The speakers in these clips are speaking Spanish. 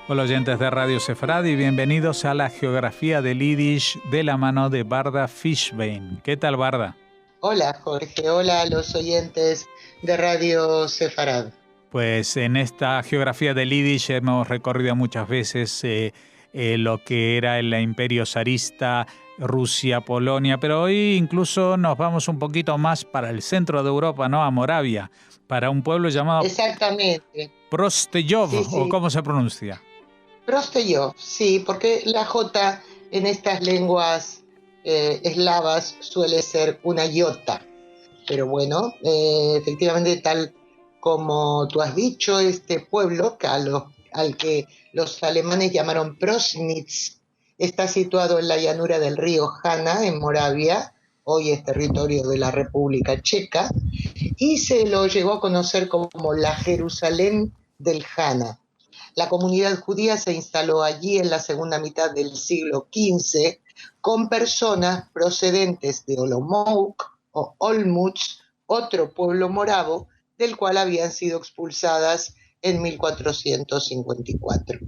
Hola oyentes de Radio Sefradi y bienvenidos a la geografía del Yiddish de la mano de Barda Fishbein. ¿Qué tal, Barda? Hola Jorge, hola a los oyentes de Radio Sefarad. Pues en esta geografía del Yiddish hemos recorrido muchas veces lo que era el imperio zarista, Rusia, Polonia, pero hoy incluso nos vamos un poquito más para el centro de Europa, ¿no? A Moravia, para un pueblo llamado Exactamente. Prosteyov, Sí, ¿o sí. cómo se pronuncia? Prosteyov, sí, porque la J en estas lenguas eslavas suele ser una iota. Pero bueno, efectivamente, tal como tú has dicho, este pueblo, al que los alemanes llamaron Prosnitz, está situado en la llanura del río Jana, en Moravia, hoy es territorio de la República Checa, y se lo llegó a conocer como la Jerusalén del Jana. La comunidad judía se instaló allí en la segunda mitad del siglo XV con personas procedentes de Olomouc o Olmutz, otro pueblo moravo del cual habían sido expulsadas en 1454.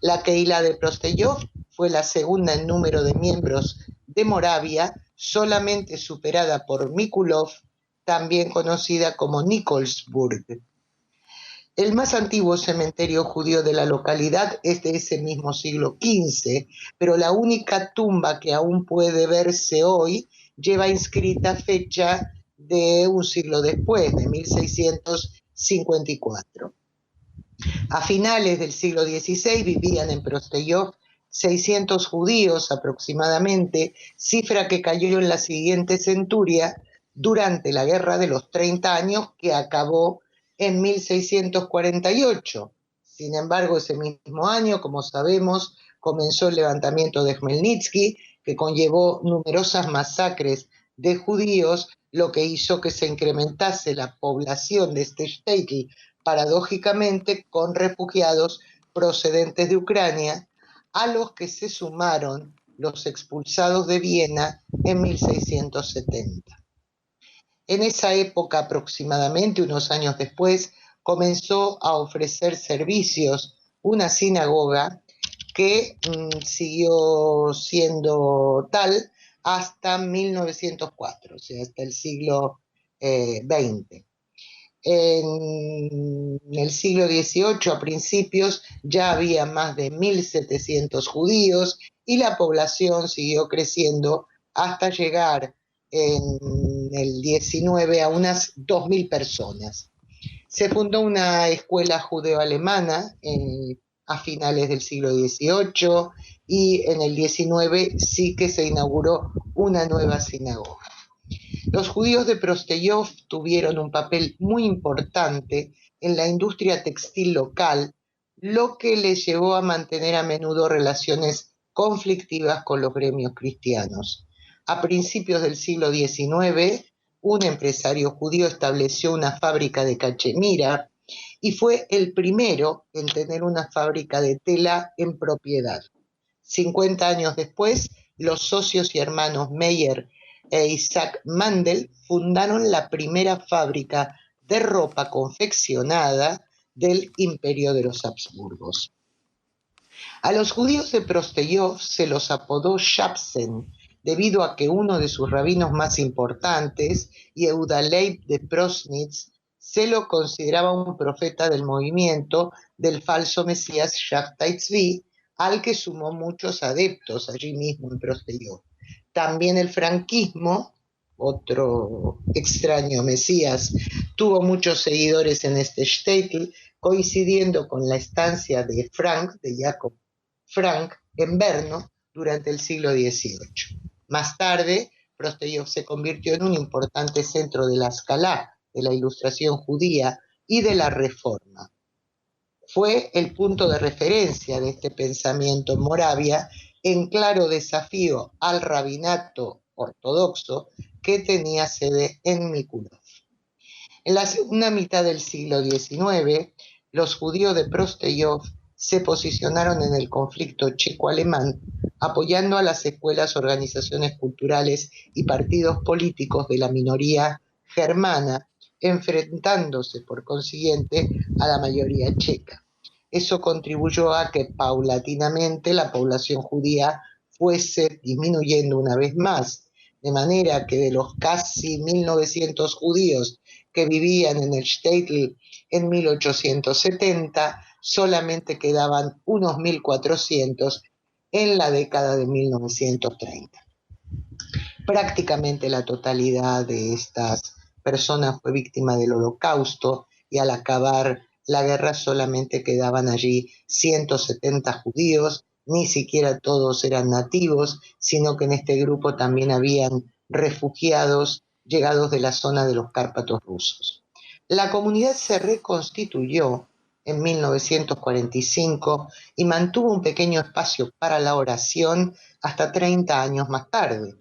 La Keilah de Prosteyov fue la segunda en número de miembros de Moravia, solamente superada por Mikulov, también conocida como Nikolsburg. El más antiguo cementerio judío de la localidad es de ese mismo siglo XV, pero la única tumba que aún puede verse hoy lleva inscrita fecha de un siglo después, de 1654. A finales del siglo XVI vivían en Prosteyov 600 judíos aproximadamente, cifra que cayó en la siguiente centuria durante la Guerra de los 30 años que acabó en 1648. Sin embargo, ese mismo año, como sabemos, comenzó el levantamiento de Khmelnytsky, que conllevó numerosas masacres de judíos, lo que hizo que se incrementase la población de este shtetl, paradójicamente con refugiados procedentes de Ucrania, a los que se sumaron los expulsados de Viena en 1670. En esa época, aproximadamente unos años después, comenzó a ofrecer servicios una sinagoga que siguió siendo tal hasta 1904, o sea, hasta el siglo XX. En el siglo XVIII, a principios, ya había más de 1.700 judíos y la población siguió creciendo hasta llegar en el XIX a unas 2.000 personas. Se fundó una escuela judeo-alemana a finales del siglo XVIII y en el XIX sí que se inauguró una nueva sinagoga. Los judíos de Prosteyov tuvieron un papel muy importante en la industria textil local, lo que les llevó a mantener a menudo relaciones conflictivas con los gremios cristianos. A principios del siglo XIX, un empresario judío estableció una fábrica de cachemira y fue el primero en tener una fábrica de tela en propiedad. 50 años después, los socios y hermanos Meyer e Isaac Mandel fundaron la primera fábrica de ropa confeccionada del Imperio de los Habsburgos. A los judíos de Prosteyov se los apodó Shapsen, debido a que uno de sus rabinos más importantes, Yehuda Leib de Prosnitz, se lo consideraba un profeta del movimiento del falso Mesías Shabtai Tzvi, al que sumó muchos adeptos allí mismo en Prosteyov. También el franquismo, otro extraño Mesías, tuvo muchos seguidores en este shtetl, coincidiendo con la estancia de Jacob Frank, en Brno durante el siglo XVIII. Más tarde, Prosteyov se convirtió en un importante centro de la Escalá, de la Ilustración judía y de la Reforma. Fue el punto de referencia de este pensamiento en Moravia, en claro desafío al rabinato ortodoxo que tenía sede en Mikulov. En la segunda mitad del siglo XIX, los judíos de Prosteyov se posicionaron en el conflicto checo-alemán, apoyando a las escuelas, organizaciones culturales y partidos políticos de la minoría germana, enfrentándose por consiguiente a la mayoría checa. eso contribuyó a que paulatinamente la población judía fuese disminuyendo una vez más, de manera que de los casi 1900 judíos que vivían en el Shtetl en 1870, solamente quedaban unos 1400 en la década de 1930. Prácticamente la totalidad de estas personas fue víctima del Holocausto y al acabar la guerra solamente quedaban allí 170 judíos, ni siquiera todos eran nativos, sino que en este grupo también habían refugiados llegados de la zona de los Cárpatos rusos. La comunidad se reconstituyó en 1945 y mantuvo un pequeño espacio para la oración hasta 30 años más tarde.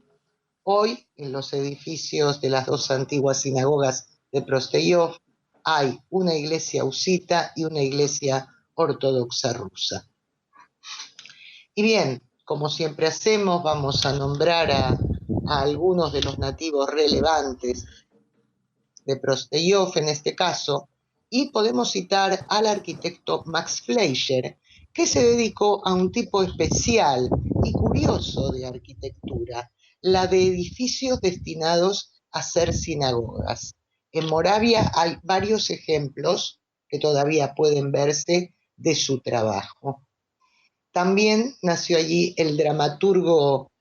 Hoy, en los edificios de las dos antiguas sinagogas de Prosteyov, hay una iglesia husita y una iglesia ortodoxa rusa. Y bien, como siempre hacemos, vamos a nombrar a algunos de los nativos relevantes de Prosteyov en este caso, y podemos citar al arquitecto Max Fleischer, que se dedicó a un tipo especial y curioso de arquitectura, la de edificios destinados a ser sinagogas. En Moravia hay varios ejemplos que todavía pueden verse de su trabajo. También nació allí el dramaturgo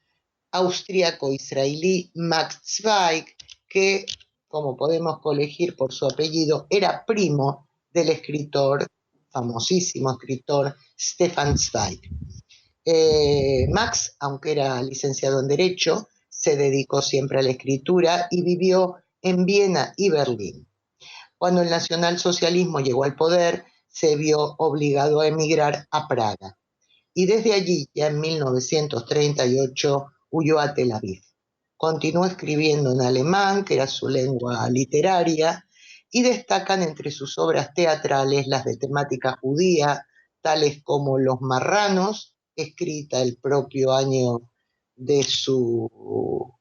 austríaco-israelí Max Zweig, que, como podemos colegir por su apellido, era primo del escritor, famosísimo escritor, Stefan Zweig. Max, aunque era licenciado en Derecho, se dedicó siempre a la escritura y vivió en Viena y Berlín. Cuando el nacionalsocialismo llegó al poder, se vio obligado a emigrar a Praga. Y desde allí, ya en 1938, huyó a Tel Aviv. Continuó escribiendo en alemán, que era su lengua literaria, y destacan entre sus obras teatrales las de temática judía, tales como Los Marranos, escrita el propio año de su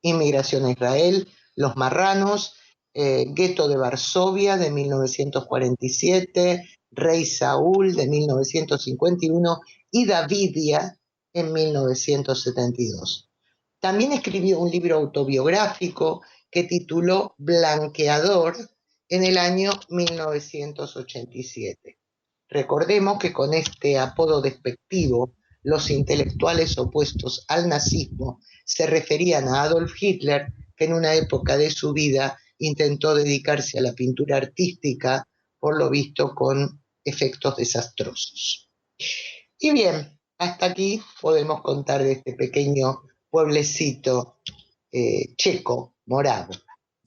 inmigración a Israel, Los Marranos, Gueto de Varsovia de 1947, Rey Saúl de 1951 y Davidia en 1972. También escribió un libro autobiográfico que tituló Blanqueador en el año 1987. Recordemos que con este apodo despectivo, los intelectuales opuestos al nazismo se referían a Adolf Hitler, que en una época de su vida intentó dedicarse a la pintura artística, por lo visto con efectos desastrosos. Y bien, hasta aquí podemos contar de este pequeño pueblecito checo, moravo.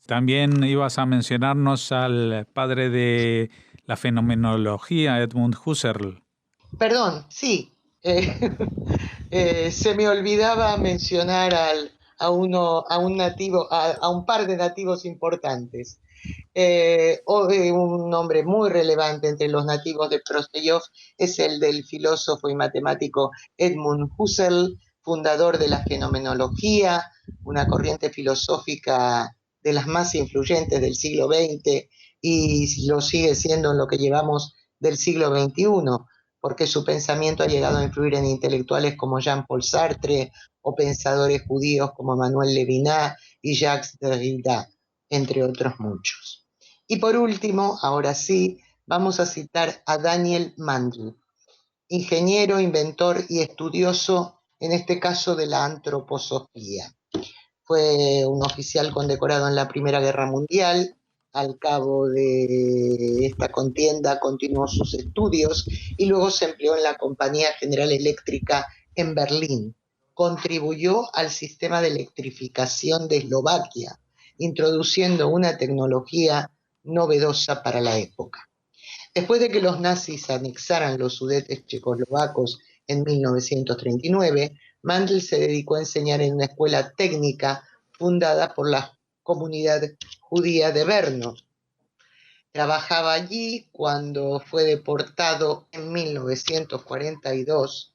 También ibas a mencionarnos al padre de la fenomenología, Edmund Husserl. Perdón, sí. Se me olvidaba mencionar a un nativo, a un par de nativos importantes. Un nombre muy relevante entre los nativos de Prosteyov es el del filósofo y matemático Edmund Husserl, fundador de la fenomenología, una corriente filosófica de las más influyentes del siglo XX y lo sigue siendo en lo que llevamos del siglo XXI, porque su pensamiento ha llegado a influir en intelectuales como Jean-Paul Sartre o pensadores judíos como Manuel Levinas y Jacques Derrida, entre otros muchos. Y por último, ahora sí, vamos a citar a Daniel Mandl, ingeniero, inventor y estudioso, en este caso de la antroposofía. Fue un oficial condecorado en la Primera Guerra Mundial. Al cabo de esta contienda continuó sus estudios y luego se empleó en la Compañía General Eléctrica en Berlín. Contribuyó al sistema de electrificación de Eslovaquia, introduciendo una tecnología novedosa para la época. Después de que los nazis anexaran los Sudetes checoslovacos en 1939, Mandl se dedicó a enseñar en una escuela técnica fundada por la comunidad judía de Brno. Trabajaba allí cuando fue deportado en 1942,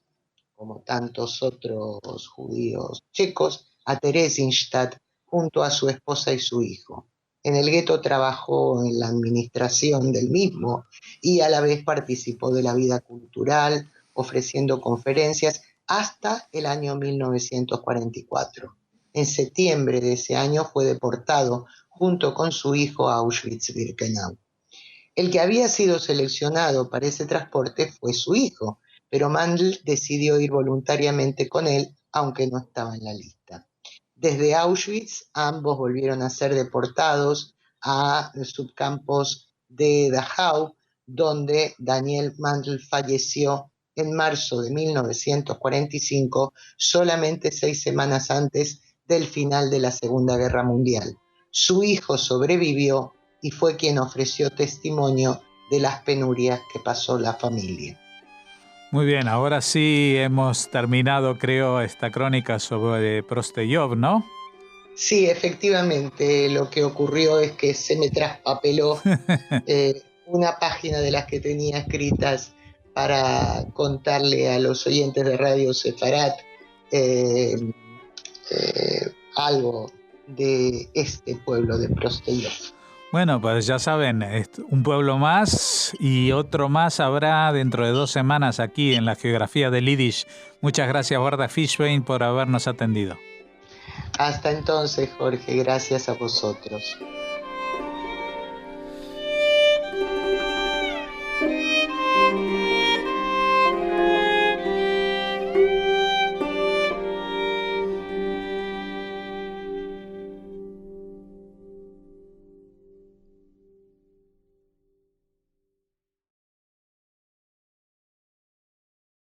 como tantos otros judíos checos, a Theresienstadt junto a su esposa y su hijo. En el gueto trabajó en la administración del mismo y a la vez participó de la vida cultural, ofreciendo conferencias hasta el año 1944. En septiembre de ese año fue deportado junto con su hijo a Auschwitz-Birkenau. El que había sido seleccionado para ese transporte fue su hijo, pero Mandl decidió ir voluntariamente con él, aunque no estaba en la lista. Desde Auschwitz, ambos volvieron a ser deportados a subcampos de Dachau, donde Daniel Mandl falleció en marzo de 1945, solamente 6 semanas antes del final de la Segunda Guerra Mundial. Su hijo sobrevivió y fue quien ofreció testimonio de las penurias que pasó la familia. Muy bien, ahora sí hemos terminado, creo, esta crónica sobre Prosteyov, ¿no? Sí, efectivamente, lo que ocurrió es que se me traspapeló una página de las que tenía escritas para contarle a los oyentes de Radio Sefarat algo de este pueblo de Prosteyov. Bueno, pues ya saben, un pueblo más y otro más habrá dentro de 2 semanas aquí en la Geografía del Yiddish. Muchas gracias, Warda Fishbein, por habernos atendido. Hasta entonces, Jorge, gracias a vosotros.